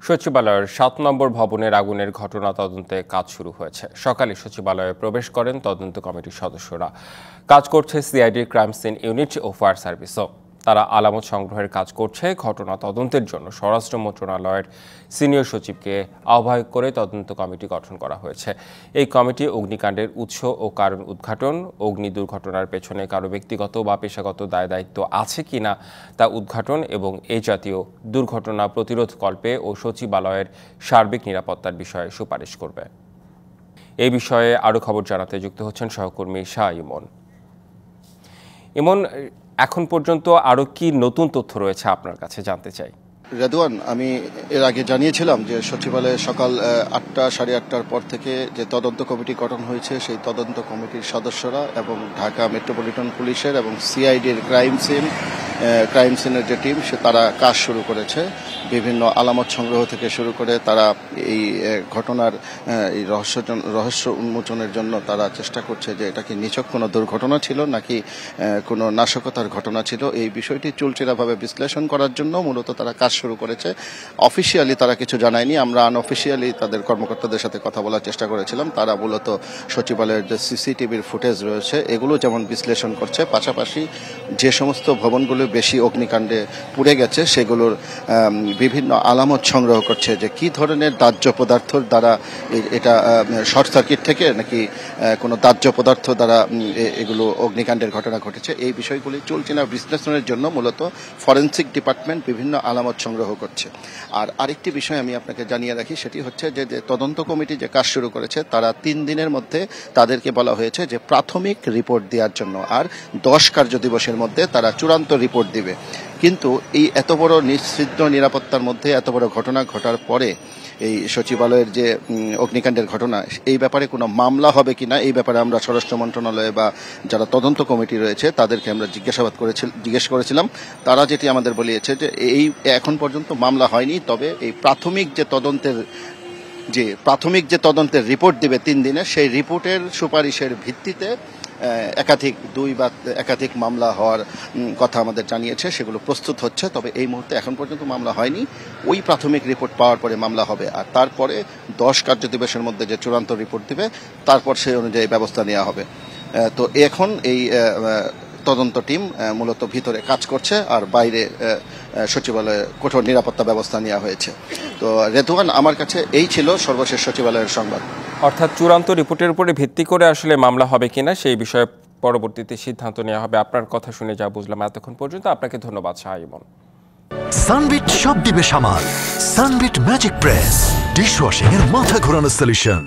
সচিবালয়ের ৭ নম্বর ভবনের আগুনের ঘটনা তদন্তে কাজ শুরু হয়েছে। সকালে সচিবালয়ে প্রবেশ করেন তদন্ত কমিটির সদস্যরা। কাজ করছে সিআইডির ক্রাইম সিন ইউনিট ও ফায়ার সার্ভিসও। তারা আলামত সংগ্রহের কাজ করছে। ঘটনা তদন্তের জন্য স্বরাষ্ট্র মন্ত্রণালয়ের সিনিয়র সচিবকে আহ্বায়ক করে তদন্ত কমিটি গঠন করা হয়েছে। এই কমিটি অগ্নিকাণ্ডের উৎস ও কারণ উদ্ঘাটন, অগ্নি দুর্ঘটনার পেছনে কারো ব্যক্তিগত বা পেশাগত দায়-দায়িত্ব আছে কিনা তা উদ্ঘাটন এবং এই জাতীয় দুর্ঘটনা প্রতিরোধকল্পে ও সচিবালয়ের সার্বিক নিরাপত্তার বিষয়ে সুপারিশ করবে। এই বিষয়ে আরও খবর জানাতে যুক্ত হচ্ছেন সহকর্মী শাহ ইমন। ইমন, এখন পর্যন্ত আরও কি নতুন তথ্য রয়েছে আপনার কাছে জানতে চাই। রেদওয়ান, আমি এর আগে জানিয়েছিলাম যে সচিবালয়ে সকাল ৮টা সাড়ে ৮টার পর থেকে যে তদন্ত কমিটি গঠন হয়েছে, সেই তদন্ত কমিটির সদস্যরা এবং ঢাকা মেট্রোপলিটন পুলিশের এবং সিআইডির ক্রাইম সিনের যে টিম তারা কাজ শুরু করেছে। বিভিন্ন আলামত সংগ্রহ থেকে শুরু করে তারা এই ঘটনার এই রহস্য উন্মোচনের জন্য তারা চেষ্টা করছে যে এটা কি নিছক কোনো দুর্ঘটনা ছিল নাকি কোনো নাশকতার ঘটনা ছিল। এই বিষয়টি চুলচেরাভাবে বিশ্লেষণ করার জন্য মূলত তারা কাজ শুরু করেছে। অফিসিয়ালি তারা কিছু জানায়নি। আমরা আনঅফিসিয়ালি তাদের কর্মকর্তাদের সাথে কথা বলার চেষ্টা করেছিলাম। তারা মূলত সচিবালয়ের যে সিসিটিভির ফুটেজ রয়েছে এগুলো যেমন বিশ্লেষণ করছে, পাশাপাশি যে সমস্ত ভবনগুলো বেশি অগ্নিকাণ্ডে পুড়ে গেছে সেগুলোর বিভিন্ন আলামত সংগ্রহ করছে যে কি ধরনের দাহ্য পদার্থর দ্বারা এটা শর্ট সার্কিট থেকে নাকি কোনো দাহ্য পদার্থ দ্বারা এগুলো অগ্নিকাণ্ডের ঘটনা ঘটেছে। এই বিষয়গুলি চলচিনা বিশ্লেষণের জন্য মূলত ফরেনসিক ডিপার্টমেন্ট বিভিন্ন আলামত সংগ্রহ করছে। আর আরেকটি বিষয় আমি আপনাকে জানিয়ে রাখি, সেটি হচ্ছে যে তদন্ত কমিটি যে কাজ শুরু করেছে তারা ৩ দিনের মধ্যে তাদেরকে বলা হয়েছে যে প্রাথমিক রিপোর্ট দেওয়ার জন্য, আর ১০ কার্য দিবসের মধ্যে তারা চূড়ান্ত রিপোর্ট দিবে। কিন্তু এই এত বড় নিশ্চিদ্র নিরাপত্তার মধ্যে এত বড় ঘটনা ঘটার পরে এই সচিবালয়ের যে অগ্নিকাণ্ডের ঘটনা, এই ব্যাপারে কোনো মামলা হবে কিনা এই ব্যাপারে আমরা স্বরাষ্ট্র মন্ত্রণালয়ে বা যারা তদন্ত কমিটি রয়েছে তাদেরকে আমরা জিজ্ঞেস করেছিলাম। তারা যেটি আমাদের বলিয়েছে যে এই এখন পর্যন্ত মামলা হয়নি, তবে এই প্রাথমিক যে তদন্তের রিপোর্ট দিবে ৩ দিনে, সেই রিপোর্টের সুপারিশের ভিত্তিতে একাধিক মামলা হওয়ার কথা আমাদের জানিয়েছে। সেগুলো প্রস্তুত হচ্ছে, তবে এই মুহূর্তে এখন পর্যন্ত মামলা হয়নি। ওই প্রাথমিক রিপোর্ট পাওয়ার পরে মামলা হবে, আর তারপরে ১০ কার্য দিবসের মধ্যে যে চূড়ান্ত রিপোর্ট দিবে তারপর সেই অনুযায়ী ব্যবস্থা নেওয়া হবে। তো এখন এই তদন্ত টিম মূলত ভিতরে কাজ করছে, আর বাইরে সচিবালয়ে কঠোর নিরাপত্তা ব্যবস্থা নেওয়া হয়েছে। তো রেদওয়ান, আমার কাছে এই ছিল সর্বশেষ সচিবালয়ের সংবাদ। অর্থাৎ চূড়ান্ত রিপোর্টের উপরে ভিত্তি করে আসলে মামলা হবে কিনা সেই বিষয়ে পরবর্তীতে সিদ্ধান্ত নেওয়া হবে। আপনার কথা শুনে যা বুঝলাম এতক্ষণ পর্যন্ত, আপনাকে ধন্যবাদ শাহ ইমন। সানবিট সব দিবে সামাল। সানবিট ম্যাজিক প্রেস ডিশওয়াশিং এর মাথা ঘোরানো সলিউশন।